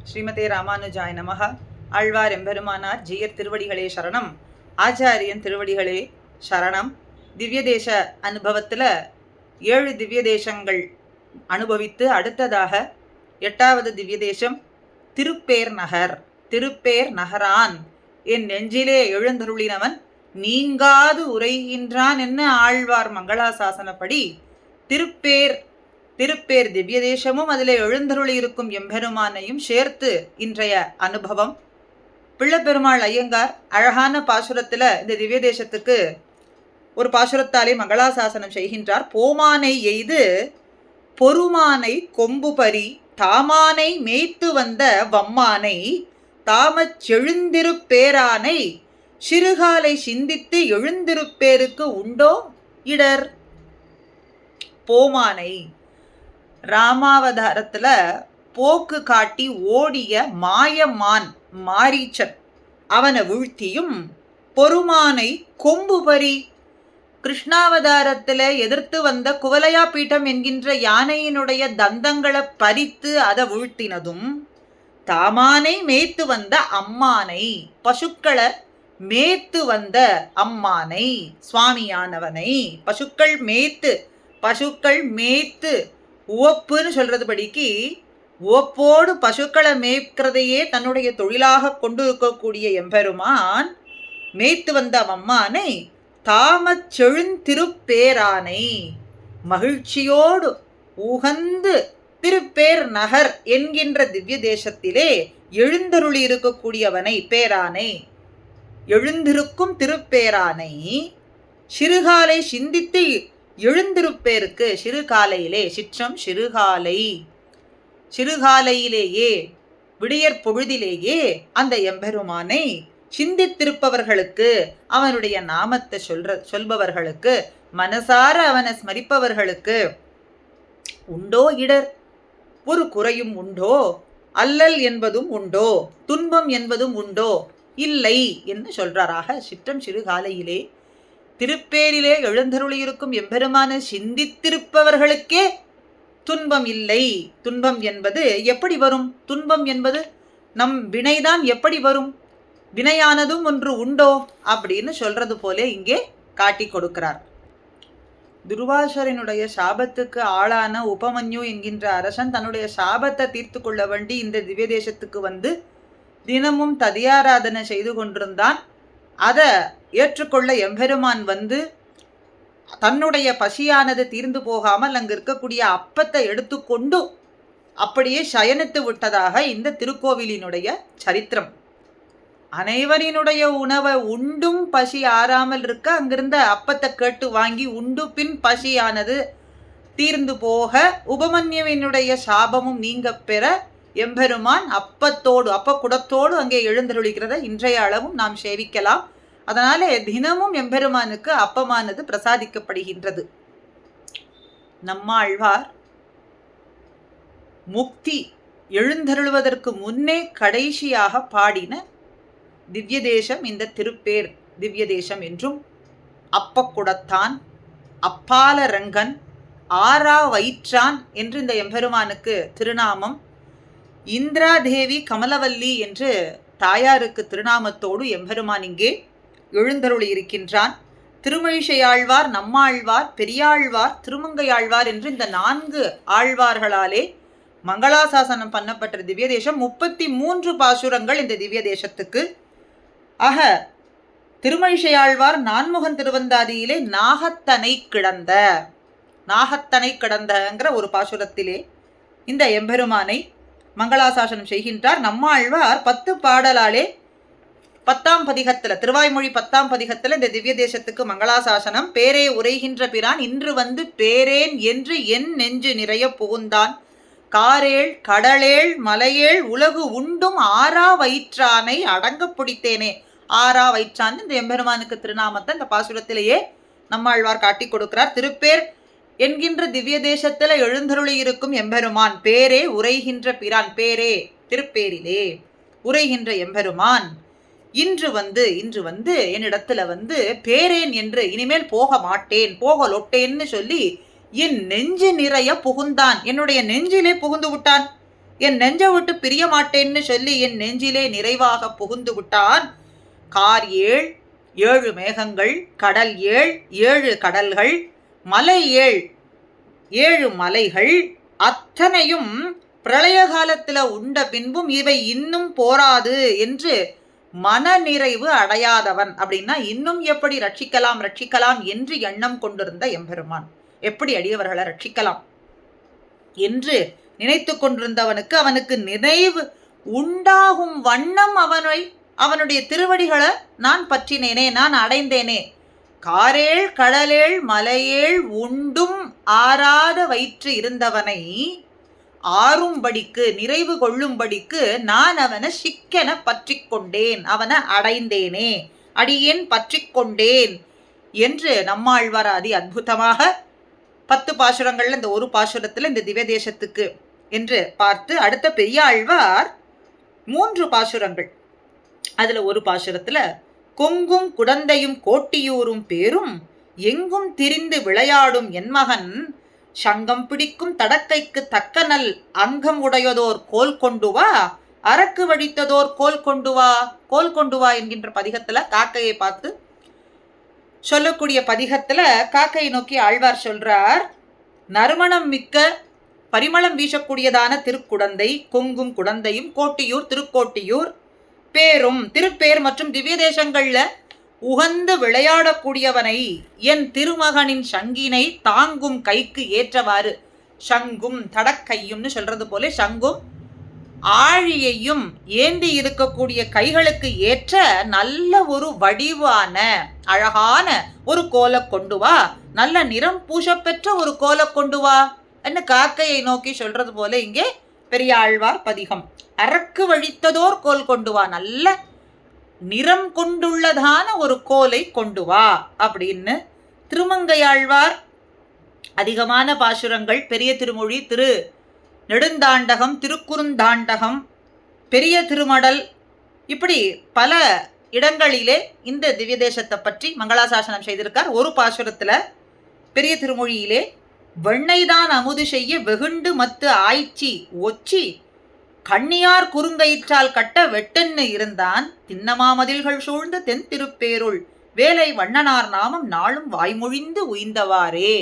ஸ்ரீமதே ராமானுஜாய நமஹ. ஆழ்வார் எம்பெருமானார் ஜீயர் திருவடிகளே சரணம். ஆச்சாரியன் திருவடிகளே சரணம். திவ்ய தேச அனுபவத்தில் 7 திவ்ய தேசங்கள் அனுபவித்து அடுத்ததாக 8வது திவ்ய தேசம் திருப்பேர் நகர். திருப்பேர் நகரான் என் நெஞ்சிலே எழுந்தருளினவன் நீங்காது உரைகின்றான் என்ன ஆழ்வார் மங்களாசாசனப்படி திருப்பேர் திவ்ய தேசமும் அதிலே எழுந்தருளி இருக்கும் எம்பெருமானையும் சேர்த்து இன்றைய அனுபவம். பிள்ளைப்பெருமாள் ஐயங்கார் அழகான பாசுரத்தில் இந்த திவ்ய தேசத்துக்கு ஒரு பாசுரத்தாலே மங்களாசாசனம் செய்கின்றார். போமானை எய்து பொறுமானை கொம்புபரி தாமானை மேய்த்து வந்த வம்மானை தாமச் செழுந்திருப்பேரானை சிறுகாலை சிந்தித்து எழுந்திருப்பேருக்கு உண்டோ இடர். போமானை ராமாவதாரத்துல போக்கு காட்டி ஓடிய மாயமான் மாரீச்சன் அவனை வீழ்த்தியும், பொறுமானை கொம்புபரி கிருஷ்ணாவதாரத்துல எதிர்த்து வந்த குவலையா பீட்டம் என்கின்ற யானையினுடைய தந்தங்களை பறித்து அதை வீழ்த்தினதும், தாமானை மேய்த்து வந்த அம்மானை பசுக்களை மேய்த்து வந்த அம்மானை சுவாமியானவனை பசுக்கள் மேய்த்து உவப்புன்னு சொல்றது படிக்கு உவப்போடு பசுக்களை மேய்க்கிறதையே தன்னுடைய தொழிலாக கொண்டு இருக்கக்கூடிய எம்பெருமான் மேய்த்து வந்த அம்மானை தாமச் செழுந்திருப்பேரானை மகிழ்ச்சியோடு உகந்து திருப்பேர் நகர் என்கின்ற திவ்ய தேசத்திலே எழுந்தருளி இருக்கக்கூடியவனை பேரானை எழுந்திருக்கும் திருப்பேரானை சிறுகாலை சிந்தித்து எழுந்திருப்பேருக்கு சிறுகாலையிலே சிற்றம் சிறுகாலையிலேயே விடியற் பொழுதிலேயே அந்த எம்பெருமானை சிந்தித்திருப்பவர்களுக்கு அவனுடைய நாமத்தை சொல்பவர்களுக்கு மனசார அவனை ஸ்மரிப்பவர்களுக்கு உண்டோ இடர், ஒரு குறையும் உண்டோ, அல்லல் என்பதும் உண்டோ, துன்பம் என்பதும் உண்டோ இல்லை என்று சொல்றாராக. சிற்றம் சிறுகாலையிலே திருப்பேரிலே எழுந்தருளியிருக்கும் எம்பெருமான சிந்தித்திருப்பவர்களுக்கே துன்பம் இல்லை. துன்பம் என்பது எப்படி வரும்? துன்பம் என்பது நம் வினைதான் எப்படி வரும்? வினையானதும் ஒன்று உண்டோ அப்படின்னு சொல்றது போல இங்கே காட்டி கொடுக்கிறார். துர்வாசரனுடைய சாபத்துக்கு ஆளான உபமன்யு என்கின்ற அரசன் தன்னுடைய சாபத்தை தீர்த்து கொள்ள வேண்டி இந்த திவ்ய தேசத்துக்கு வந்து தினமும் ததியாராதனை செய்து கொண்டிருந்தான். அதை ஏற்றுக்கொள்ள எம்பெருமான் வந்து தன்னுடைய பசியானது தீர்ந்து போகாமல் அங்கு இருக்கக்கூடிய அப்பத்தை எடுத்துக்கொண்டு அப்படியே சயனித்து விட்டதாக இந்த திருக்கோவிலினுடைய சரித்திரம். அனைவரினுடைய உணவை உண்டும் பசி ஆறாமல் இருக்க அங்கிருந்த அப்பத்தை கேட்டு வாங்கி உண்டு பின் பசியானது தீர்ந்து போக உபமன்யுவினுடைய சாபமும் நீங்க பெற எம்பெருமான் அப்பக்குடத்தோடு அங்கே எழுந்தருளிக்கிறத இன்றைய அளவும் நாம் சேவிக்கலாம். அதனாலே தினமும் எம்பெருமானுக்கு அப்பமானது பிரசாதிக்கப்படுகின்றது. நம்மாழ்வார் முக்தி எழுந்தருளுவதற்கு முன்னே கடைசியாக பாடின திவ்ய தேசம் இந்த திருப்பேர் திவ்ய தேசம் என்றும், அப்பக்குடத்தான், அப்பால ரங்கன், ஆரா வயிற்றான் என்று இந்த எம்பெருமானுக்கு திருநாமம். இந்திராதேவி கமலவல்லி என்று தாயாருக்கு திருநாமத்தோடு எம்பெருமான் இங்கே எழுந்தருளி இருக்கின்றான். திருமழிசையாழ்வார், நம்மாழ்வார், பெரியாழ்வார், திருமங்கையாழ்வார் என்று இந்த 4 ஆழ்வார்களாலே மங்களாசாசனம் பண்ணப்பட்ட திவ்ய தேசம். 33 பாசுரங்கள் இந்த திவ்ய தேசத்துக்கு. ஆக திருமழிசையாழ்வார் நான்முகன் திருவந்தாதியிலே நாகத்தனை கிடந்தங்கிற ஒரு பாசுரத்திலே இந்த எம்பெருமானை மங்களாசாசனம் செய்கின்றார். நம்மாழ்வார் 10 பாடலாலே 10ஆம் பதிகத்தில், திருவாய்மொழி 10ஆம் பதிகத்தில் இந்த திவ்ய தேசத்துக்கு மங்களாசாசனம். பேரே உரைகின்ற பிரான் இன்று வந்து பேரேன் என்று என் நெஞ்சு நிறைய புகுந்தான், காரேள் கடலேள் மலையேள் உலகு உண்டும் ஆரா வயிற்றானை அடங்க பிடித்தேனே. ஆரா வயிற்றான் இந்த எம்பெருமானுக்கு திருநாமத்தை இந்த பாசுரத்திலேயே நம்மாழ்வார் காட்டி கொடுக்கிறார். திருப்பேர் என்கின்ற திவ்ய தேசத்துல எழுந்தருளி இருக்கும் எம்பெருமான் பேரே உரைகின்ற பிரான், பேரே திருப்பேரிலே உரைகின்ற எம்பெருமான் இன்று வந்து என்னிடத்துல வந்து பேரேன் என்று இனிமேல் போக மாட்டேன் போகலொட்டேன்னு சொல்லி என் நெஞ்சு நிறைய புகுந்தான், என்னுடைய நெஞ்சிலே புகுந்து விட்டான். என் நெஞ்ச விட்டு பிரிய மாட்டேன்னு சொல்லி என் நெஞ்சிலே நிறைவாக புகுந்து விட்டான். கார் 7, 7 மேகங்கள், கடல் 7, 7 கடல்கள், மலை 7, 7 மலைகள், அத்தனையும் பிரளய காலத்துல உண்ட பின்பும் இவை இன்னும் போராது என்று மன நிறைவு அடையாதவன். அப்படின்னா இன்னும் எப்படி ரட்சிக்கலாம் என்று எண்ணம் கொண்டிருந்த எம்பெருமான் எப்படி அடியவர்களை ரட்சிக்கலாம் என்று நினைத்து கொண்டிருந்தவனுக்கு அவனுக்கு நினைவு உண்டாகும் வண்ணம் அவனுடைய திருவடிகளை நான் பற்றினேனே, நான் அடைந்தேனே. காரேள் கடலேள் மலையேள் உண்டும் ஆறாத வயிற்று இருந்தவனை ஆறும்படிக்கு நிறைவு கொள்ளும்படிக்கு நான் அவனை சிக்கென பற்றி கொண்டேன், அவனை அடைந்தேனே, அடியேன் பற்றி கொண்டேன் என்று நம்மாழ்வார் அதி அற்புதமாக 10 பாசுரங்கள்ல இந்த ஒரு பாசுரத்துல இந்த திவ்ய தேசத்துக்கு என்று பார்த்து, அடுத்த பெரிய ஆழ்வார் 3 பாசுரங்கள். அதுல ஒரு பாசுரத்துல கொங்கும் குடந்தையும் கோட்டியூரும் பேரும் எங்கும் திரிந்து விளையாடும் என் மகன் சங்கம் பிடிக்கும் தடக்கைக்கு தக்க நல் அங்கம் உடையதோர் கோல் கொண்டு வா, அரக்கு வடித்ததோர் கோல் கொண்டு வா. கோல் கொண்டு வா என்கின்ற பதிகத்துல காக்கையை பார்த்து சொல்லக்கூடிய பதிகத்துல காக்கையை நோக்கி ஆழ்வார் சொல்றார், நறுமணம் மிக்க பரிமளம் வீசக்கூடியதான திருக்குடந்தை, கொங்கும் குடந்தையும், கோட்டியூர் திருக்கோட்டியூர், பேரும் திருப்பேர் மற்றும் திவ்ய தேசங்கள்ல உகந்து விளையாடக்கூடியவனை என் திருமகனின் சங்கினை தாங்கும் கைக்கு ஏற்றவாறு, சங்கும் தடக்கையும்னு சொல்றது போல சங்கும் ஆழியையும் ஏந்தி இருக்கக்கூடிய கைகளுக்கு ஏற்ற நல்ல ஒரு வடிவான அழகான ஒரு கோலை கொண்டு வா, நல்ல நிறம் பூசப்பெற்ற ஒரு கோலை கொண்டு வா என்று காக்கையை நோக்கி சொல்றது போல இங்கே பெரிய ஆழ்வார் பதிகம். அரக்கு வழித்ததோர் கோல் கொண்டு வா, நல்ல நிறம் கொண்டுள்ளதான ஒரு கோலை கொண்டு வா அப்படின்னு திருமங்கையாழ்வார் அதிகமான பாசுரங்கள், பெரிய திருமொழி, திரு நெடுந்தாண்டகம், திருக்குறுந்தாண்டகம், பெரிய திருமடல், இப்படி பல இடங்களிலே இந்த திவ்ய தேசத்தை பற்றி மங்களாசாசனம் செய்திருக்கார். ஒரு பாசுரத்துல பெரிய திருமொழியிலே வெண்ணைதான் அமுது செய்ய வெகுண்டு மத்து ஆய்ச்சி ஒச்சி கண்ணியார் குறுங்கயிற்றால் கட்ட வெட்டென்னு இருந்தான் தின்னமாமதில்கள் சூழ்ந்த தென் திருப்பேருள் வேலை வண்ணனார் நாமம் நாளும் வாய்மொழிந்து உய்ந்தவாறே.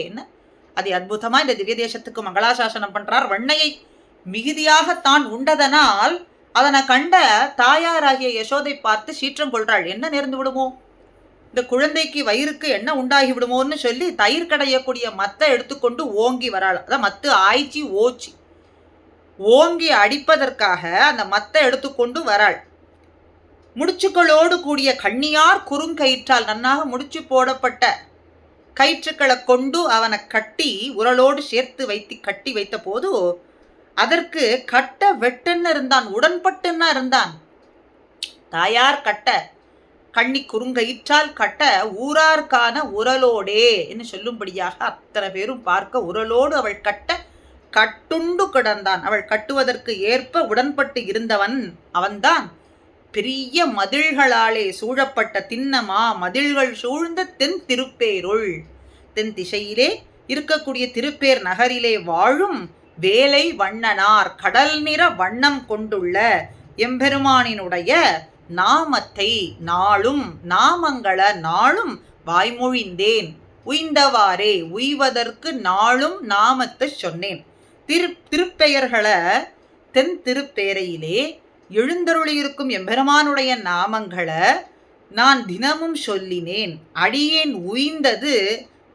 அது அற்புதமா இந்த திவ்ய தேசத்துக்கு மங்களாசாசனம் பண்றார். வெண்ணையை மிகுதியாக தான் உண்டதனால் அதனை கண்ட தாயாராகிய யசோதை பார்த்து சீற்றம் கொள்றாள். என்ன நேர்ந்து விடுமோ, இந்த குழந்தைக்கு வயிறுக்கு என்ன உண்டாகி விடுமோன்னு சொல்லி தயிர் கடையக்கூடிய மத்தை எடுத்துக்கொண்டு ஓங்கி வராள். அதான் மத்து ஆய்ச்சி ஓச்சி ஓங்கி அடிப்பதற்காக அந்த மத்தை எடுத்துக்கொண்டு வராள். முடிச்சுக்களோடு கூடிய கண்ணியார் குறுங்கயிற்றால் நன்னாக முடிச்சு போடப்பட்ட கயிற்றுக்களை கொண்டு அவனை கட்டி உரலோடு சேர்த்து வைத்து கட்டி வைத்த போது அதற்கு கட்ட வெட்டுன்னு இருந்தான், உடன்பட்டுன்னா இருந்தான். தாயார் கட்ட கண்ணி குறுங்கயிற்றால் கட்ட ஊரார்க்கான உரலோடே என்று சொல்லும்படியாக அத்தனை பேரும் பார்க்க உரலோடு அவள் கட்ட கட்டுண்டு கிடந்தான். அவள் கட்டுவதற்கு ஏற்ப உடன்பட்டு இருந்தவன் அவன்தான். பெரிய மதில்களாலே சூழப்பட்ட திண்ணமா மதில்கள் சூழ்ந்த தென் திருப்பேருள், தென் திசையிலே இருக்கக்கூடிய திருப்பேர் நகரிலே வாழும் வேலை வண்ணனார் கடல் நிற வண்ணம் கொண்டுள்ள எம்பெருமானினுடைய நாமத்தை நாளும் நாமங்கள நாளும் வாய்மொழிந்தேன் உய்ந்தவாறே, உய்வதற்கு நாளும் நாமத்தை சொன்னேன். திருப்பெயர்களை தென் திருப்பேரையிலே எழுந்தருளியிருக்கும் எம்பெருமானுடைய நாமங்களை நான் தினமும் சொல்லினேன். அடியேன் உய்ந்தது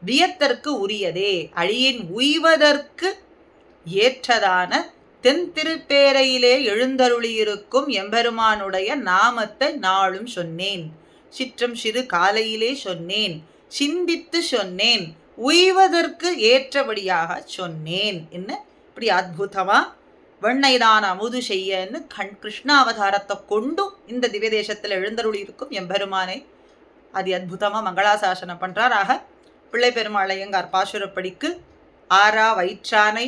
வியத்தற்கு உரியதே, அடியேன் உய்வதற்கு ஏற்றதான தென் திருப்பேரையிலே எழுந்தருளியிருக்கும் எம்பெருமானுடைய நாமத்தை நாளும் சொன்னேன். சிற்றம் சிறு காலையிலே சொன்னேன், சிந்தித்து சொன்னேன், உய்வதற்கு ஏற்றபடியாக சொன்னேன். என்ன இப்படி அற்புதமா வெண்ணைதான் அமுது செய்யன்னு கிருஷ்ணாவதாரத்தை கொண்டு இந்த திவ்ய தேசத்தில் எழுந்தருளி இருக்கும் எம்பெருமானை அது அற்புதமா மங்களாசாசனம் பண்றார். ஆக பிள்ளை பெருமாளையங்கார் பாசுரப்படிக்கு ஆறா வயிற்றானை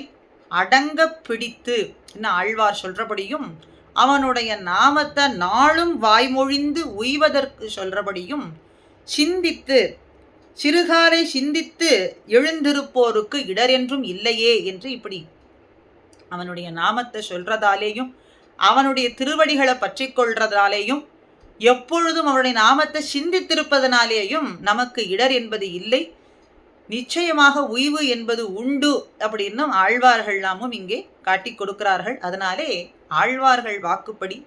அடங்க பிடித்து என்ன ஆழ்வார் சொல்றபடியும் அவனுடைய நாமத்தை நாளும் வாய்மொழிந்து உய்வதற்கு சொல்றபடியும் சிந்தித்து சிறுகாலை சிந்தித்து எழுந்திருப்போருக்கு இடரென்றும் இல்லையே என்று இப்படி அவனுடைய நாமத்தை சொல்றதாலேயும் அவனுடைய திருவடிகளை பற்றி கொள்றதாலேயும் எப்பொழுதும் அவருடைய நாமத்தை சிந்தித்திருப்பதனாலேயும் நமக்கு இடர் என்பது இல்லை, நிச்சயமாக உய்வு என்பது உண்டு அப்படின்னும் ஆழ்வார்கள்லாமும் இங்கே காட்டி கொடுக்கிறார்கள். அதனாலே ஆழ்வார்கள் வாக்குப்படி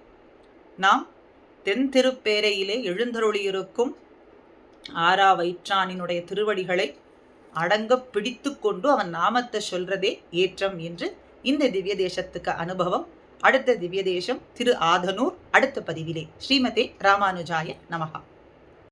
நாம் தென் திருப்பேரையிலே எழுந்தருளியிருக்கும் ஆரா வயிற்றானினுடைய திருவடிகளை அடங்க பிடித்து கொண்டு அவன் நாமத்தை சொல்றதே ஏற்றம் என்று இந்த திவ்ய தேசத்துக்கு அனுபவம். அடுத்த திவ்ய தேசம் திரு ஆதனூர். அடுத்த பதிவிலே. ஸ்ரீமதே ராமானுஜாய நமஹா.